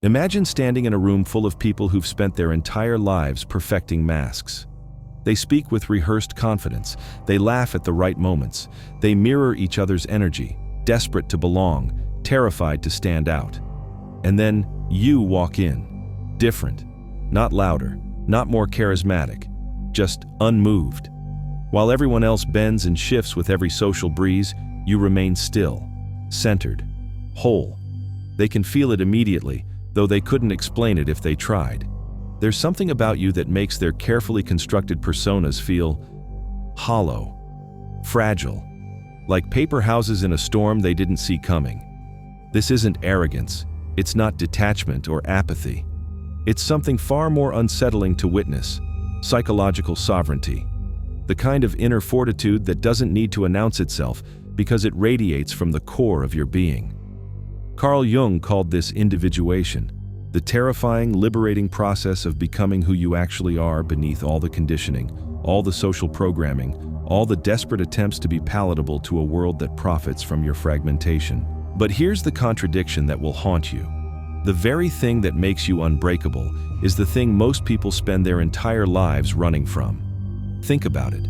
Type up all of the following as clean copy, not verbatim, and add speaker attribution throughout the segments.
Speaker 1: Imagine standing in a room full of people who've spent their entire lives perfecting masks. They speak with rehearsed confidence, they laugh at the right moments, they mirror each other's energy, desperate to belong, terrified to stand out. And then you walk in, different, not louder, not more charismatic, just unmoved. While everyone else bends and shifts with every social breeze, you remain still, centered, whole. They can feel it immediately, though they couldn't explain it if they tried. There's something about you that makes their carefully constructed personas feel hollow, fragile, like paper houses in a storm they didn't see coming. This isn't arrogance, it's not detachment or apathy. It's something far more unsettling to witness: psychological sovereignty. The kind of inner fortitude that doesn't need to announce itself because it radiates from the core of your being. Carl Jung called this individuation, the terrifying, liberating process of becoming who you actually are beneath all the conditioning, all the social programming, all the desperate attempts to be palatable to a world that profits from your fragmentation. But here's the contradiction that will haunt you. The very thing that makes you unbreakable is the thing most people spend their entire lives running from. Think about it.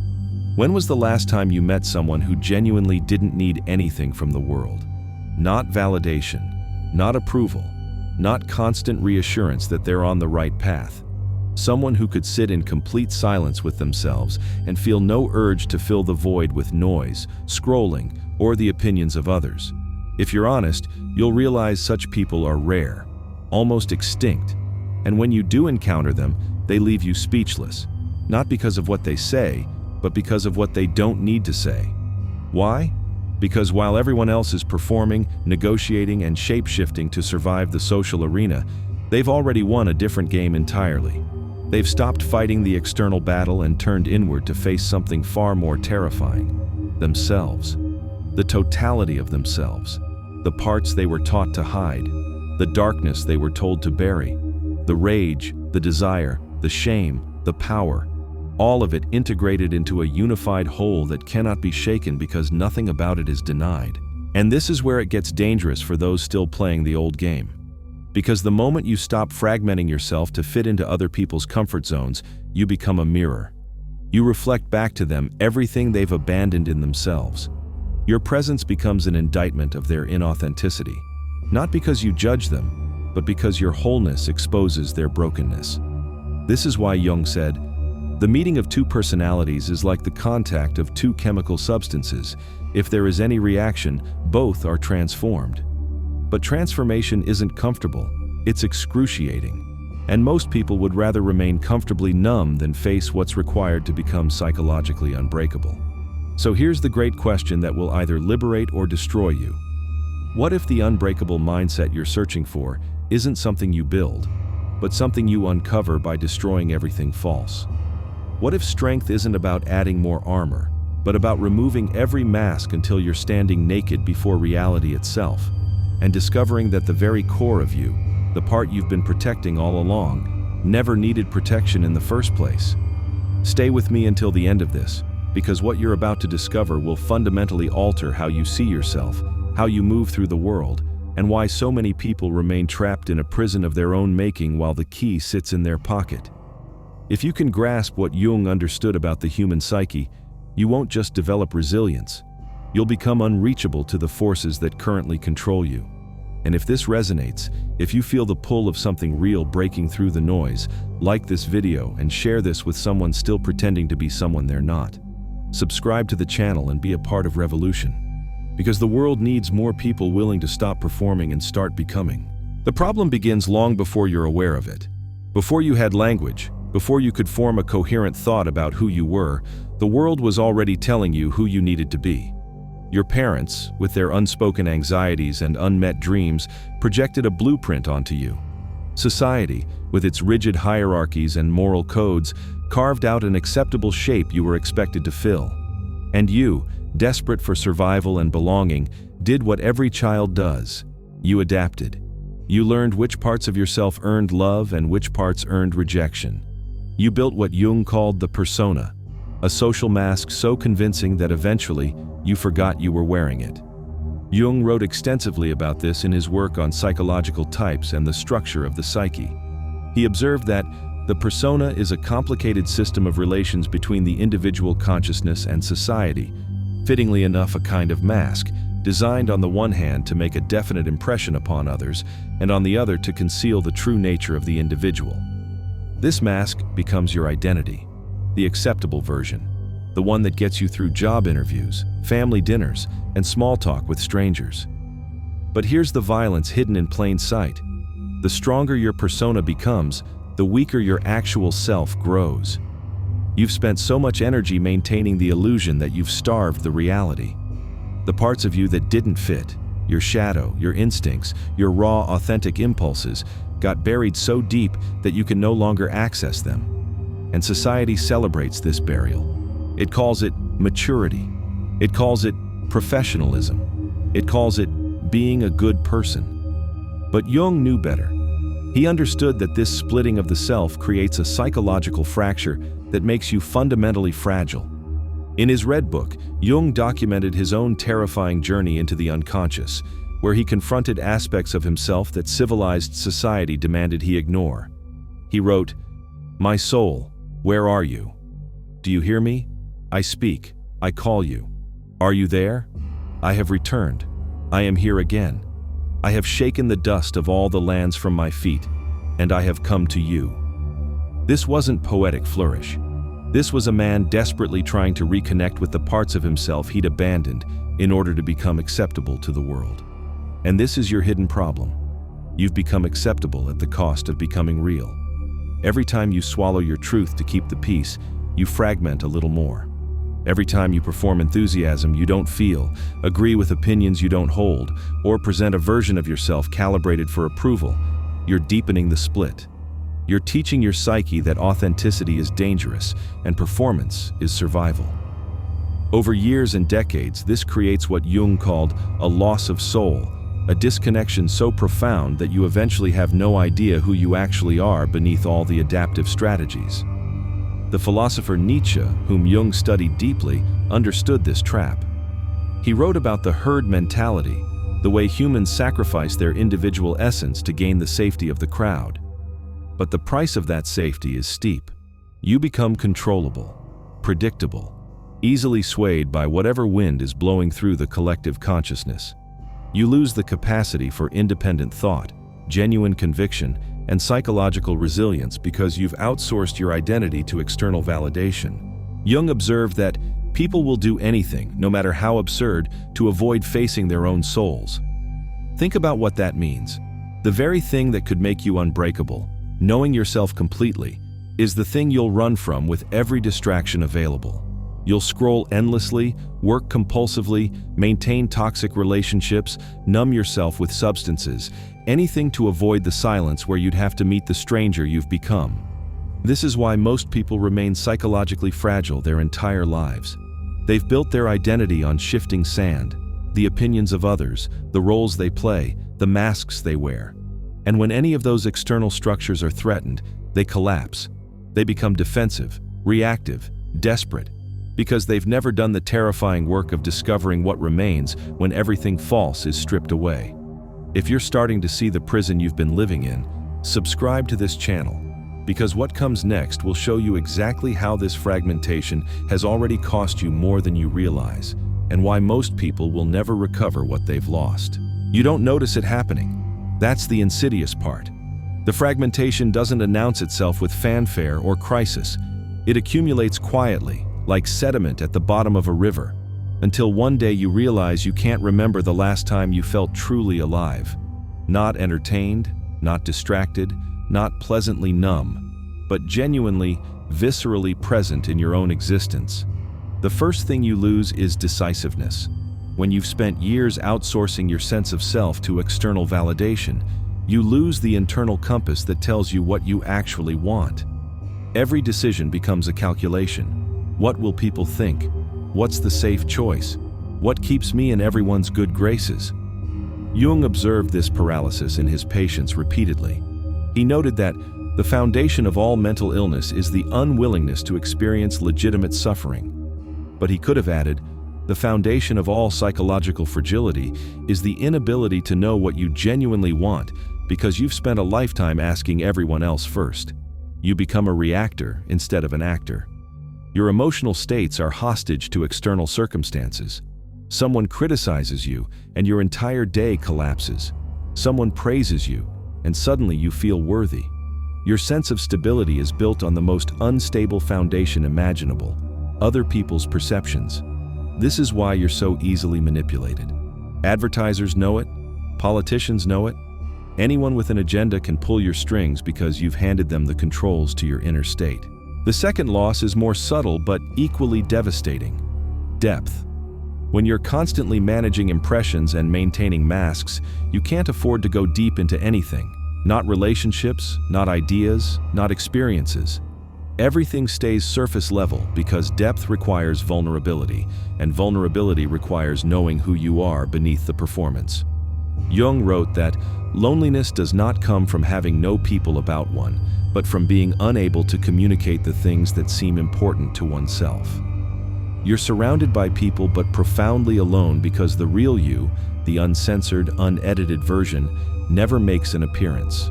Speaker 1: When was the last time you met someone who genuinely didn't need anything from the world? Not validation, not approval, not constant reassurance that they're on the right path. Someone who could sit in complete silence with themselves and feel no urge to fill the void with noise, scrolling, or the opinions of others. If you're honest, you'll realize such people are rare, almost extinct, and when you do encounter them, they leave you speechless, not because of what they say, but because of what they don't need to say. Why? Because while everyone else is performing, negotiating, and shape-shifting to survive the social arena, they've already won a different game entirely. They've stopped fighting the external battle and turned inward to face something far more terrifying: themselves. The totality of themselves. The parts they were taught to hide, the darkness they were told to bury, the rage, the desire, the shame, the power, all of it integrated into a unified whole that cannot be shaken because nothing about it is denied. And this is where it gets dangerous for those still playing the old game. Because the moment you stop fragmenting yourself to fit into other people's comfort zones, you become a mirror. You reflect back to them everything they've abandoned in themselves. Your presence becomes an indictment of their inauthenticity, not because you judge them, but because your wholeness exposes their brokenness. This is why Jung said, "The meeting of two personalities is like the contact of two chemical substances. If there is any reaction, both are transformed." But transformation isn't comfortable, it's excruciating. And most people would rather remain comfortably numb than face what's required to become psychologically unbreakable. So here's the great question that will either liberate or destroy you. What if the unbreakable mindset you're searching for isn't something you build, but something you uncover by destroying everything false? What if strength isn't about adding more armor, but about removing every mask until you're standing naked before reality itself, and discovering that the very core of you, the part you've been protecting all along, never needed protection in the first place? Stay with me until the end of this, because what you're about to discover will fundamentally alter how you see yourself, how you move through the world, and why so many people remain trapped in a prison of their own making while the key sits in their pocket. If you can grasp what Jung understood about the human psyche, you won't just develop resilience, you'll become unreachable to the forces that currently control you. And if this resonates, if you feel the pull of something real breaking through the noise, like this video and share this with someone still pretending to be someone they're not. Subscribe to the channel and be a part of revolution. Because the world needs more people willing to stop performing and start becoming. The problem begins long before you're aware of it. Before you had language, before you could form a coherent thought about who you were, the world was already telling you who you needed to be. Your parents, with their unspoken anxieties and unmet dreams, projected a blueprint onto you. Society, with its rigid hierarchies and moral codes, carved out an acceptable shape you were expected to fill. And you, desperate for survival and belonging, did what every child does. You adapted. You learned which parts of yourself earned love and which parts earned rejection. You built what Jung called the persona, a social mask so convincing that eventually you forgot you were wearing it. Jung wrote extensively about this in his work on psychological types and the structure of the psyche. He observed that the persona is a complicated system of relations between the individual consciousness and society, fittingly enough a kind of mask, designed on the one hand to make a definite impression upon others, and on the other to conceal the true nature of the individual. This mask becomes your identity, the acceptable version, the one that gets you through job interviews, family dinners, and small talk with strangers. But here's the violence hidden in plain sight. The stronger your persona becomes, the weaker your actual self grows. You've spent so much energy maintaining the illusion that you've starved the reality. The parts of you that didn't fit, your shadow, your instincts, your raw, authentic impulses, got buried so deep that you can no longer access them. And society celebrates this burial. It calls it maturity. It calls it professionalism. It calls it being a good person. But Jung knew better. He understood that this splitting of the self creates a psychological fracture that makes you fundamentally fragile. In his Red Book, Jung documented his own terrifying journey into the unconscious, where he confronted aspects of himself that civilized society demanded he ignore. He wrote, "My soul, where are you? Do you hear me? I speak, I call you. Are you there? I have returned. I am here again. I have shaken the dust of all the lands from my feet, and I have come to you." This wasn't poetic flourish. This was a man desperately trying to reconnect with the parts of himself he'd abandoned in order to become acceptable to the world. And this is your hidden problem. You've become acceptable at the cost of becoming real. Every time you swallow your truth to keep the peace, you fragment a little more. Every time you perform enthusiasm you don't feel, agree with opinions you don't hold, or present a version of yourself calibrated for approval, you're deepening the split. You're teaching your psyche that authenticity is dangerous and performance is survival. Over years and decades, this creates what Jung called a loss of soul, a disconnection so profound that you eventually have no idea who you actually are beneath all the adaptive strategies. The philosopher Nietzsche, whom Jung studied deeply, understood this trap. He wrote about the herd mentality, the way humans sacrifice their individual essence to gain the safety of the crowd. But the price of that safety is steep. You become controllable, predictable, easily swayed by whatever wind is blowing through the collective consciousness. You lose the capacity for independent thought, genuine conviction, and psychological resilience because you've outsourced your identity to external validation. Jung observed that people will do anything, no matter how absurd, to avoid facing their own souls. Think about what that means. The very thing that could make you unbreakable, knowing yourself completely, is the thing you'll run from with every distraction available. You'll scroll endlessly, work compulsively, maintain toxic relationships, numb yourself with substances, anything to avoid the silence where you'd have to meet the stranger you've become. This is why most people remain psychologically fragile their entire lives. They've built their identity on shifting sand, the opinions of others, the roles they play, the masks they wear. And when any of those external structures are threatened, they collapse. They become defensive, reactive, desperate, because they've never done the terrifying work of discovering what remains when everything false is stripped away. If you're starting to see the prison you've been living in, subscribe to this channel, because what comes next will show you exactly how this fragmentation has already cost you more than you realize, and why most people will never recover what they've lost. You don't notice it happening. That's the insidious part. The fragmentation doesn't announce itself with fanfare or crisis. It accumulates quietly, like sediment at the bottom of a river, until one day you realize you can't remember the last time you felt truly alive. Not entertained, not distracted, not pleasantly numb, but genuinely, viscerally present in your own existence. The first thing you lose is decisiveness. When you've spent years outsourcing your sense of self to external validation, you lose the internal compass that tells you what you actually want. Every decision becomes a calculation. What will people think? What's the safe choice? What keeps me in everyone's good graces? Jung observed this paralysis in his patients repeatedly. He noted that the foundation of all mental illness is the unwillingness to experience legitimate suffering. But he could have added, The foundation of all psychological fragility is the inability to know what you genuinely want because you've spent a lifetime asking everyone else first. You become a reactor instead of an actor. Your emotional states are hostage to external circumstances. Someone criticizes you, and your entire day collapses. Someone praises you, and suddenly you feel worthy. Your sense of stability is built on the most unstable foundation imaginable: other people's perceptions. This is why you're so easily manipulated. Advertisers know it, politicians know it. Anyone with an agenda can pull your strings because you've handed them the controls to your inner state. The second loss is more subtle but equally devastating: depth. When you're constantly managing impressions and maintaining masks, you can't afford to go deep into anything. Not relationships, not ideas, not experiences. Everything stays surface level because depth requires vulnerability, and vulnerability requires knowing who you are beneath the performance. Jung wrote that loneliness does not come from having no people about one, but from being unable to communicate the things that seem important to oneself. You're surrounded by people but profoundly alone because the real you, the uncensored, unedited version, never makes an appearance.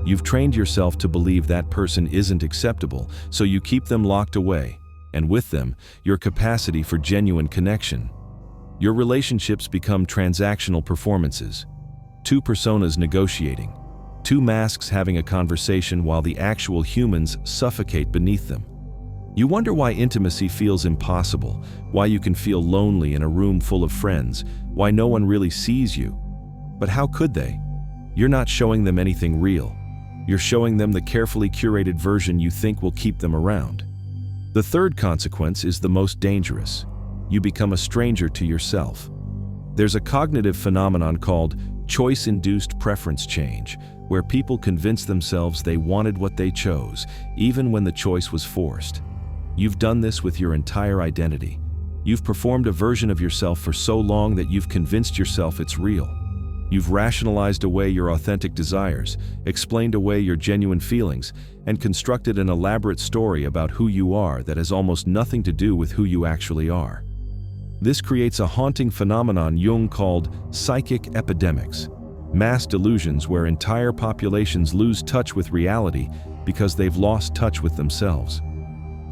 Speaker 1: You've trained yourself to believe that person isn't acceptable, so you keep them locked away, and with them, your capacity for genuine connection. Your relationships become transactional performances. Two personas negotiating, two masks having a conversation while the actual humans suffocate beneath them. You wonder why intimacy feels impossible, why you can feel lonely in a room full of friends, why no one really sees you. But how could they? You're not showing them anything real. You're showing them the carefully curated version you think will keep them around. The third consequence is the most dangerous. You become a stranger to yourself. There's a cognitive phenomenon called choice-induced preference change, where people convince themselves they wanted what they chose, even when the choice was forced. You've done this with your entire identity. You've performed a version of yourself for so long that you've convinced yourself it's real. You've rationalized away your authentic desires, explained away your genuine feelings, and constructed an elaborate story about who you are that has almost nothing to do with who you actually are. This creates a haunting phenomenon Jung called psychic epidemics, mass delusions where entire populations lose touch with reality because they've lost touch with themselves.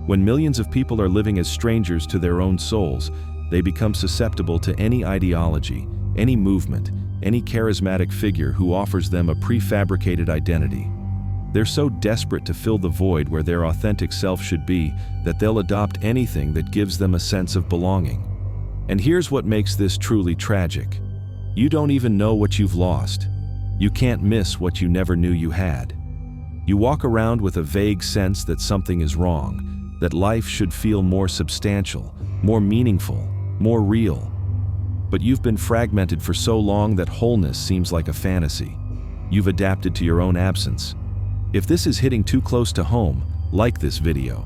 Speaker 1: When millions of people are living as strangers to their own souls, they become susceptible to any ideology, any movement, any charismatic figure who offers them a prefabricated identity. They're so desperate to fill the void where their authentic self should be that they'll adopt anything that gives them a sense of belonging. And here's what makes this truly tragic. You don't even know what you've lost. You can't miss what you never knew you had. You walk around with a vague sense that something is wrong, that life should feel more substantial, more meaningful, more real. But you've been fragmented for so long that wholeness seems like a fantasy. You've adapted to your own absence. If this is hitting too close to home, like this video,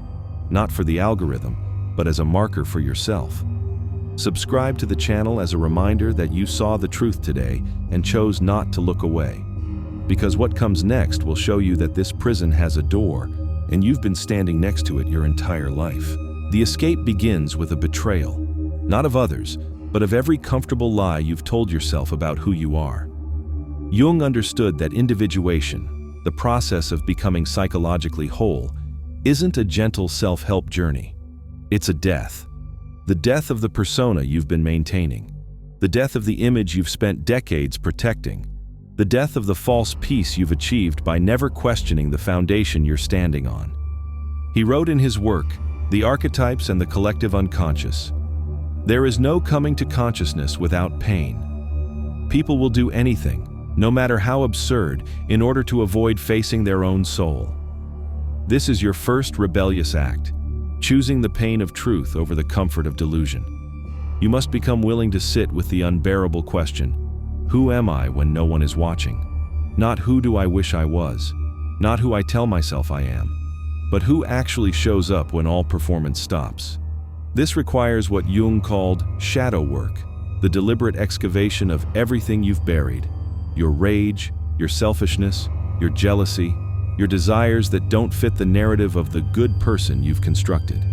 Speaker 1: not for the algorithm, but as a marker for yourself. Subscribe to the channel as a reminder that you saw the truth today and chose not to look away. Because what comes next will show you that this prison has a door, and you've been standing next to it your entire life. The escape begins with a betrayal, not of others, but of every comfortable lie you've told yourself about who you are. Jung understood that individuation, the process of becoming psychologically whole, isn't a gentle self-help journey. It's a death. The death of the persona you've been maintaining. The death of the image you've spent decades protecting. The death of the false peace you've achieved by never questioning the foundation you're standing on. He wrote in his work, The Archetypes and the Collective Unconscious, "There is no coming to consciousness without pain. People will do anything, no matter how absurd, in order to avoid facing their own soul. This is your first rebellious act, choosing the pain of truth over the comfort of delusion. You must become willing to sit with the unbearable question, who am I when no one is watching? Not who do I wish I was, not who I tell myself I am, but who actually shows up when all performance stops." This requires what Jung called shadow work, the deliberate excavation of everything you've buried, your rage, your selfishness, your jealousy, your desires that don't fit the narrative of the good person you've constructed.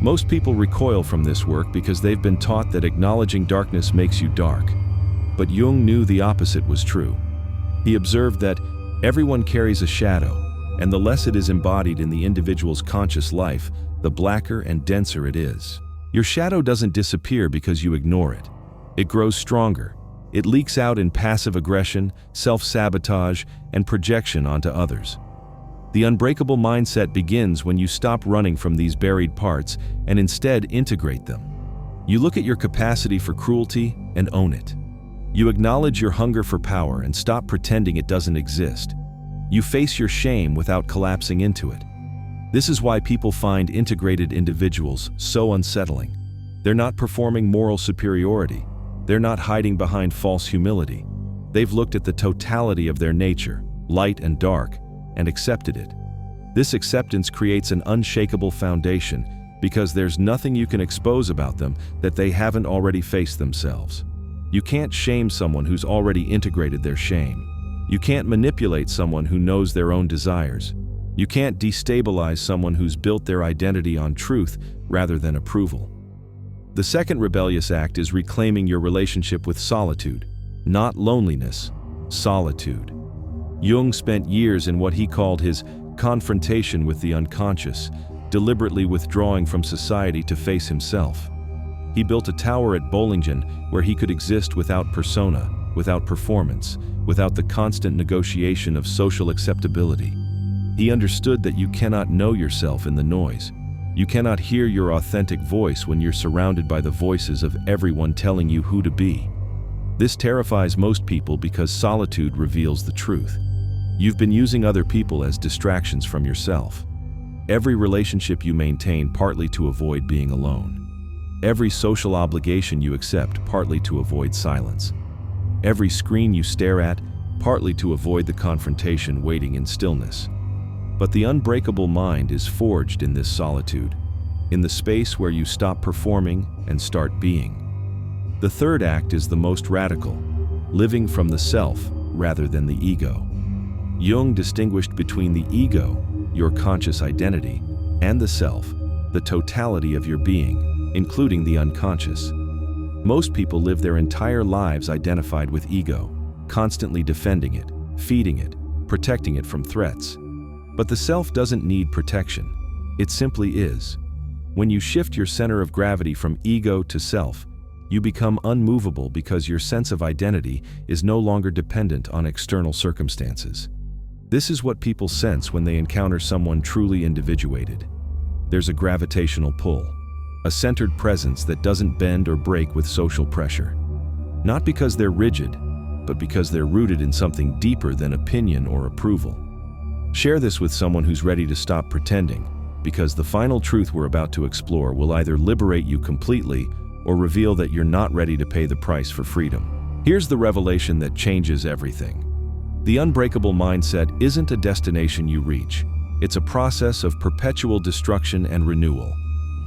Speaker 1: Most people recoil from this work because they've been taught that acknowledging darkness makes you dark. But Jung knew the opposite was true. He observed that everyone carries a shadow, and the less it is embodied in the individual's conscious life, the blacker and denser it is. Your shadow doesn't disappear because you ignore it. It grows stronger. It leaks out in passive aggression, self-sabotage, and projection onto others. The unbreakable mindset begins when you stop running from these buried parts and instead integrate them. You look at your capacity for cruelty and own it. You acknowledge your hunger for power and stop pretending it doesn't exist. You face your shame without collapsing into it. This is why people find integrated individuals so unsettling. They're not performing moral superiority. They're not hiding behind false humility. They've looked at the totality of their nature, light and dark, and accepted it. This acceptance creates an unshakable foundation because there's nothing you can expose about them that they haven't already faced themselves. You can't shame someone who's already integrated their shame. You can't manipulate someone who knows their own desires. You can't destabilize someone who's built their identity on truth rather than approval. The second rebellious act is reclaiming your relationship with solitude, not loneliness, solitude. Jung spent years in what he called his confrontation with the unconscious, deliberately withdrawing from society to face himself. He built a tower at Bollingen where he could exist without persona, without performance, without the constant negotiation of social acceptability. He understood that you cannot know yourself in the noise. You cannot hear your authentic voice when you're surrounded by the voices of everyone telling you who to be. This terrifies most people because solitude reveals the truth. You've been using other people as distractions from yourself. Every relationship you maintain partly to avoid being alone. Every social obligation you accept partly to avoid silence. Every screen you stare at partly to avoid the confrontation waiting in stillness. But the unbreakable mind is forged in this solitude, in the space where you stop performing and start being. The third act is the most radical, living from the self rather than the ego. Jung distinguished between the ego, your conscious identity, and the self, the totality of your being, including the unconscious. Most people live their entire lives identified with ego, constantly defending it, feeding it, protecting it from threats. But the self doesn't need protection. It simply is. When you shift your center of gravity from ego to self, you become unmovable because your sense of identity is no longer dependent on external circumstances. This is what people sense when they encounter someone truly individuated. There's a gravitational pull, a centered presence that doesn't bend or break with social pressure. Not because they're rigid, but because they're rooted in something deeper than opinion or approval. Share this with someone who's ready to stop pretending, because the final truth we're about to explore will either liberate you completely or reveal that you're not ready to pay the price for freedom. Here's the revelation that changes everything. The unbreakable mindset isn't a destination you reach. It's a process of perpetual destruction and renewal.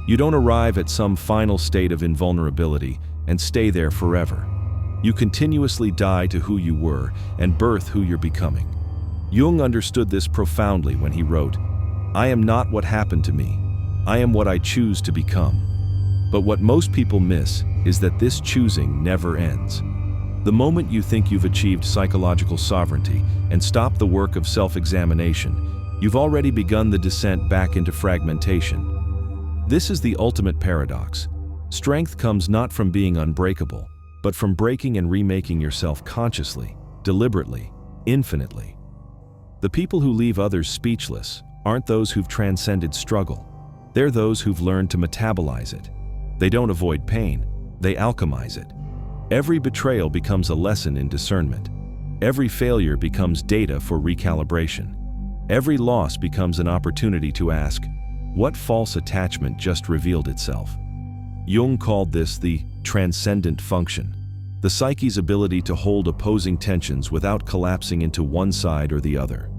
Speaker 1: You don't arrive at some final state of invulnerability and stay there forever. You continuously die to who you were and birth who you're becoming. Jung understood this profoundly when he wrote, "I am not what happened to me. I am what I choose to become." But what most people miss is that this choosing never ends. The moment you think you've achieved psychological sovereignty and stopped the work of self-examination, you've already begun the descent back into fragmentation. This is the ultimate paradox. Strength comes not from being unbreakable, but from breaking and remaking yourself consciously, deliberately, infinitely. The people who leave others speechless aren't those who've transcended struggle. They're those who've learned to metabolize it. They don't avoid pain, they alchemize it. Every betrayal becomes a lesson in discernment. Every failure becomes data for recalibration. Every loss becomes an opportunity to ask, what false attachment just revealed itself? Jung called this the transcendent function, the psyche's ability to hold opposing tensions without collapsing into one side or the other.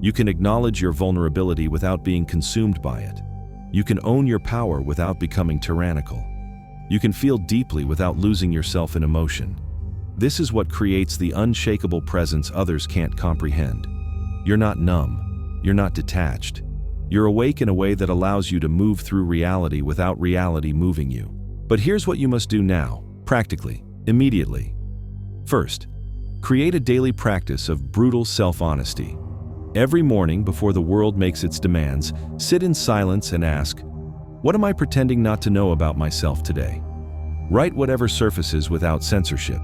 Speaker 1: You can acknowledge your vulnerability without being consumed by it. You can own your power without becoming tyrannical. You can feel deeply without losing yourself in emotion. This is what creates the unshakable presence others can't comprehend. You're not numb. You're not detached. You're awake in a way that allows you to move through reality without reality moving you. But here's what you must do now, practically, immediately. First, create a daily practice of brutal self-honesty. Every morning before the world makes its demands, sit in silence and ask, what am I pretending not to know about myself today? Write whatever surfaces without censorship.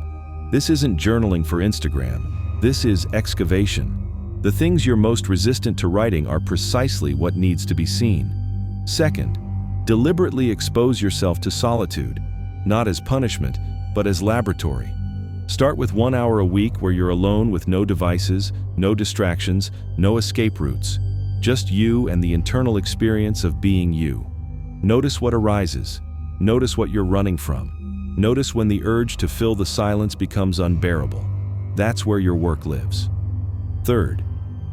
Speaker 1: This isn't journaling for Instagram. This is excavation. The things you're most resistant to writing are precisely what needs to be seen. Second, deliberately expose yourself to solitude, not as punishment, but as laboratory. Start with 1 hour a week where you're alone with no devices, no distractions, no escape routes. Just you and the internal experience of being you. Notice what arises. Notice what you're running from. Notice when the urge to fill the silence becomes unbearable. That's where your work lives. Third,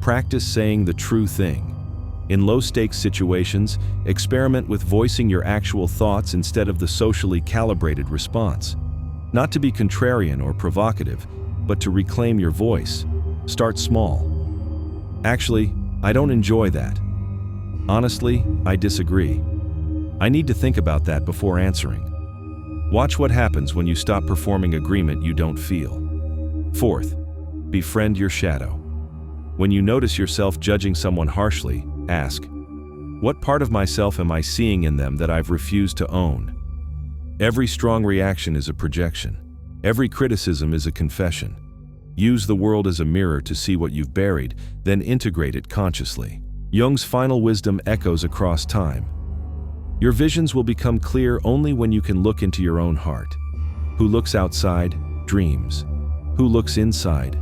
Speaker 1: practice saying the true thing. In low-stakes situations, experiment with voicing your actual thoughts instead of the socially calibrated response. Not to be contrarian or provocative, but to reclaim your voice. Start small. Actually, I don't enjoy that. Honestly, I disagree. I need to think about that before answering. Watch what happens when you stop performing agreement you don't feel. Fourth, befriend your shadow. When you notice yourself judging someone harshly, ask, what part of myself am I seeing in them that I've refused to own? Every strong reaction is a projection. Every criticism is a confession. Use the world as a mirror to see what you've buried, then integrate it consciously. Jung's final wisdom echoes across time. Your visions will become clear only when you can look into your own heart. Who looks outside, dreams. Who looks inside,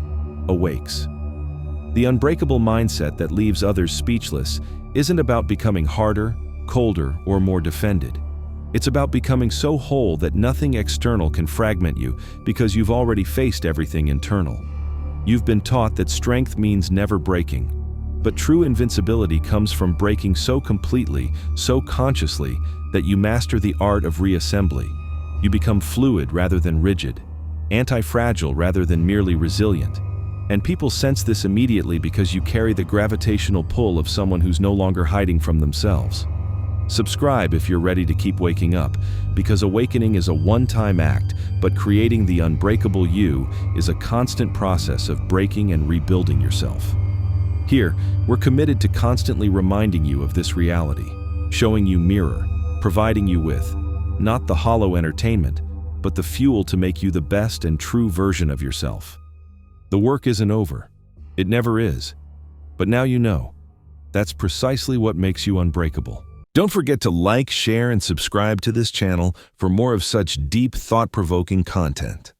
Speaker 1: awakes. The unbreakable mindset that leaves others speechless isn't about becoming harder, colder, or more defended. It's about becoming so whole that nothing external can fragment you because you've already faced everything internal. You've been taught that strength means never breaking, but true invincibility comes from breaking so completely, so consciously, that you master the art of reassembly. You become fluid rather than rigid, anti-fragile rather than merely resilient. And people sense this immediately because you carry the gravitational pull of someone who's no longer hiding from themselves. Subscribe if you're ready to keep waking up, because awakening is a one-time act, but creating the unbreakable you is a constant process of breaking and rebuilding yourself. Here, we're committed to constantly reminding you of this reality, showing you mirror, providing you with, not the hollow entertainment, but the fuel to make you the best and true version of yourself. The work isn't over. It never is. But now you know. That's precisely what makes you unbreakable. Don't forget to like, share, and subscribe to this channel for more of such deep, thought-provoking content.